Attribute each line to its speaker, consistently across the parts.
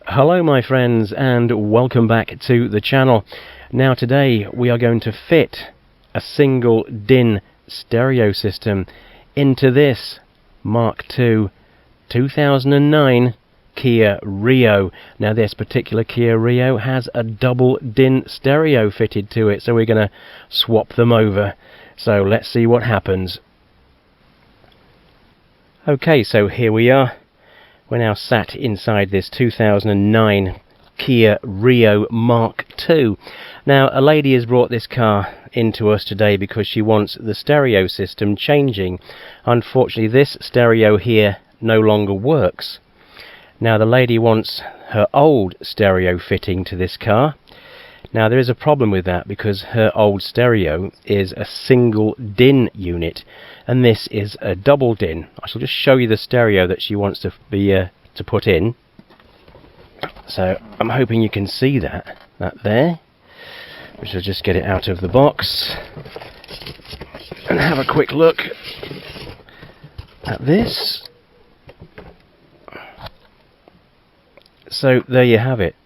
Speaker 1: Hello my friends, and welcome back to the channel. Now today we are going to fit a single DIN stereo system into this Mark II 2009 Kia Rio. Now this particular Kia Rio has a double DIN stereo fitted to it, so we're going to swap them over. So let's see what happens. Okay, so here we are. We're now sat inside this 2009 Kia Rio Mark II. Now, a lady has brought this car into us today because she wants the stereo system changing. Unfortunately, this stereo here no longer works. Now, the lady wants her old stereo fitting to this car. Now, there is a problem with that because her old stereo is a single DIN unit, and this is a double DIN. I shall just show you the stereo that she wants to put in. So I'm hoping you can see that there. We shall just get it out of the box and have a quick look at this. So there you have it.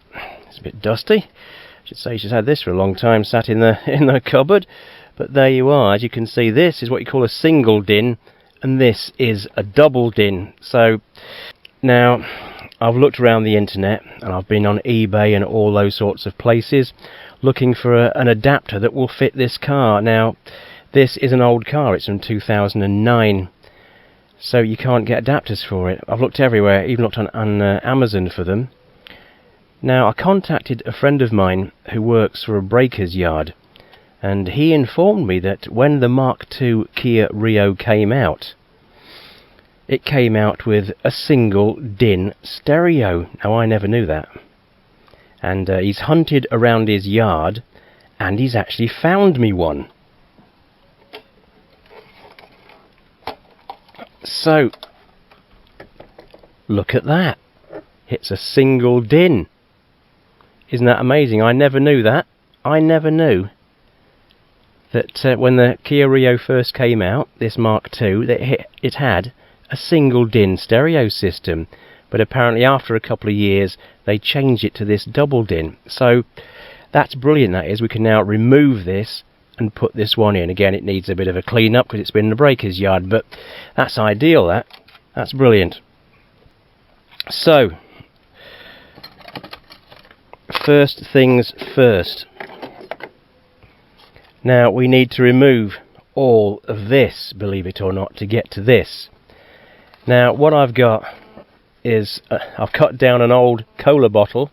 Speaker 1: It's a bit dusty. I should say she's had this for a long time, sat in the cupboard. But there you are. As you can see, this is what you call a single DIN, and this is a double DIN. So now I've looked around the internet, and I've been on eBay and all those sorts of places looking for an adapter that will fit this car. Now this is an old car, it's from 2009, so you can't get adapters for it. I've looked everywhere, even looked on Amazon for them. Now I contacted a friend of mine who works for a breaker's yard, and he informed me that when the Mark II Kia Rio came out, it came out with a single DIN stereo. Now I never knew that. And he's hunted around his yard, and he's actually found me one. So, look at that. It's a single DIN. Isn't that amazing? I never knew that. I never knew that when the Kia Rio first came out, this Mark II, that it had a single DIN stereo system. But apparently after a couple of years, they changed it to this double DIN. So that's brilliant, that is. We can now remove this and put this one in. Again, it needs a bit of a clean up because it's been in the breaker's yard, but that's ideal, that's brilliant. So first things first. Now we need to remove all of this, believe it or not, to get to this. Now what I've got is I've cut down an old cola bottle,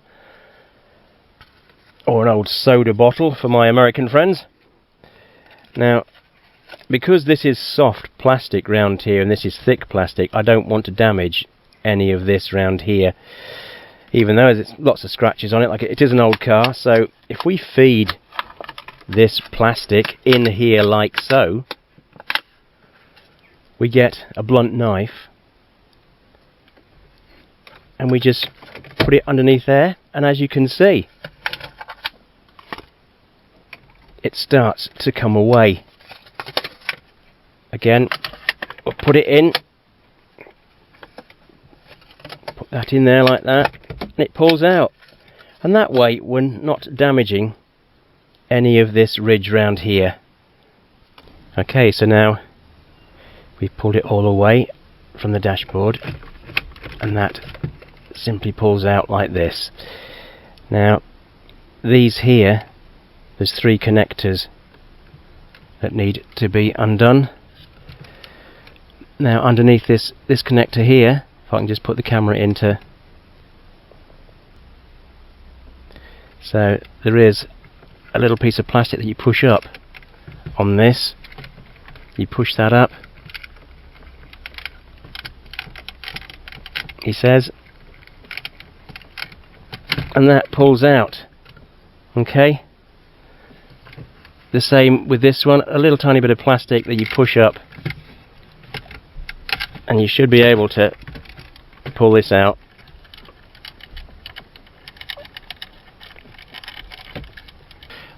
Speaker 1: or an old soda bottle for my American friends. Now because this is soft plastic round here and this is thick plastic, I don't want to damage any of this round here, even though there's lots of scratches on it. Like, it is an old car, so if we feed this plastic in here like so, we get a blunt knife, and we just put it underneath there, and as you can see, it starts to come away. Again, we'll put it in, put that in there like that, and it pulls out, and that way we're not damaging any of this ridge round here. Okay, so now we've pulled it all away from the dashboard, and that simply pulls out like this. Now these here, there's 3 connectors that need to be undone. Now underneath this connector here, if I can just put the camera into, so there is a little piece of plastic that you push up on this. You push that up, he says, and that pulls out. Okay, the same with this one, a little tiny bit of plastic that you push up, and you should be able to pull this out.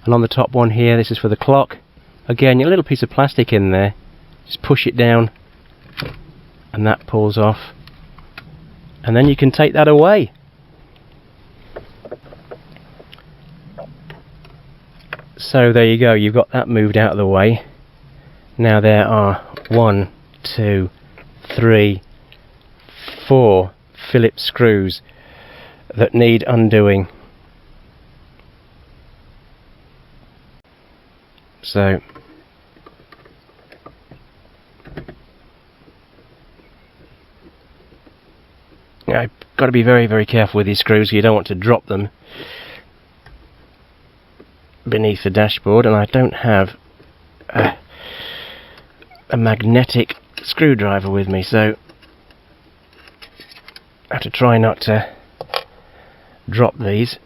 Speaker 1: And on the top one here, this is for the clock. Again, a little piece of plastic in there. Just push it down and that pulls off. And then you can take that away. So there you go, you've got that moved out of the way. Now there are 1, 2, 3, 4 Phillips screws that need undoing. So I've got to be very, very careful with these screws. You don't want to drop them beneath the dashboard, and I don't have a magnetic screwdriver with me, so I have to try not to drop these.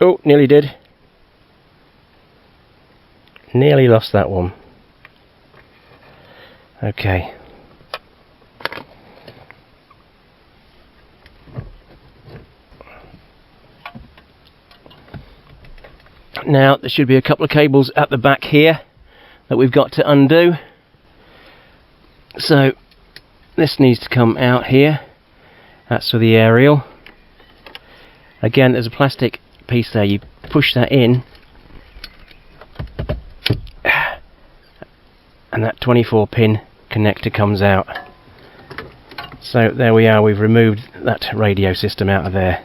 Speaker 1: Oh, nearly did. Nearly lost that one. Okay. Now, there should be a couple of cables at the back here that we've got to undo. So, this needs to come out here. That's for the aerial. Again, there's a plastic piece there, you push that in and that 24 pin connector comes out. So there we are, we've removed that radio system out of there.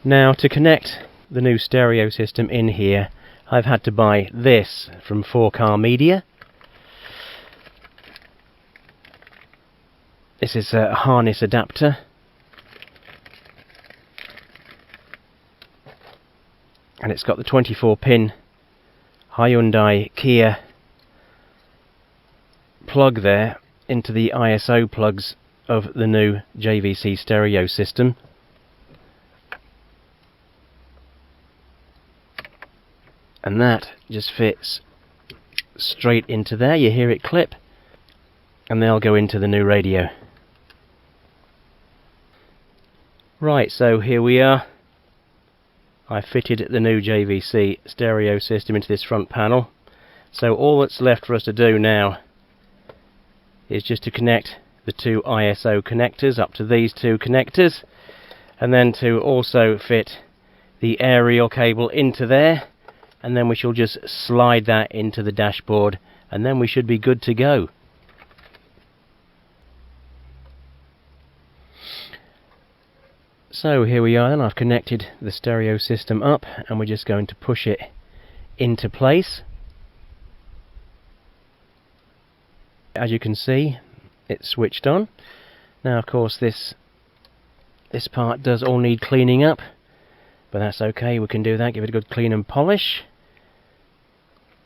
Speaker 1: Now, to connect the new stereo system in here, I've had to buy this from 4Car Media. This is a harness adapter. And it's got the 24 pin Hyundai Kia plug there into the ISO plugs of the new JVC stereo system. And that just fits straight into there. You hear it clip, and they'll go into the new radio. Right, so here we are. I fitted the new JVC stereo system into this front panel. So all that's left for us to do now is just to connect the two ISO connectors up to these two connectors, and then to also fit the aerial cable into there. And then we shall just slide that into the dashboard, and then we should be good to go. So here we are then, I've connected the stereo system up, and we're just going to push it into place. As you can see, it's switched on. Now of course this part does all need cleaning up, but that's okay, we can do that, give it a good clean and polish.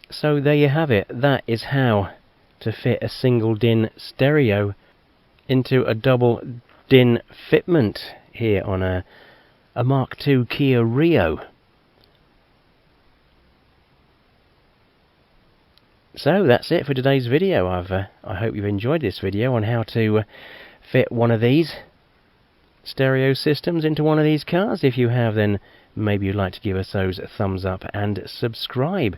Speaker 1: So there you have it. That is how to fit a single DIN stereo into a double DIN fitment here on a Mark II Kia Rio. So that's it for today's video. I hope you've enjoyed this video on how to fit one of these stereo systems into one of these cars. If you have, then maybe you'd like to give us those thumbs up and subscribe.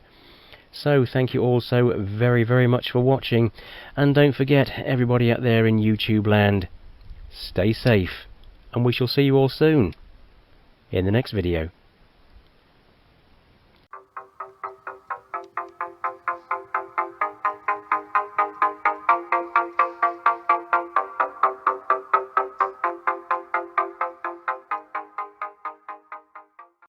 Speaker 1: So thank you all so very, very much for watching, and don't forget, everybody out there in YouTube land, stay safe, and we shall see you all soon in the next video.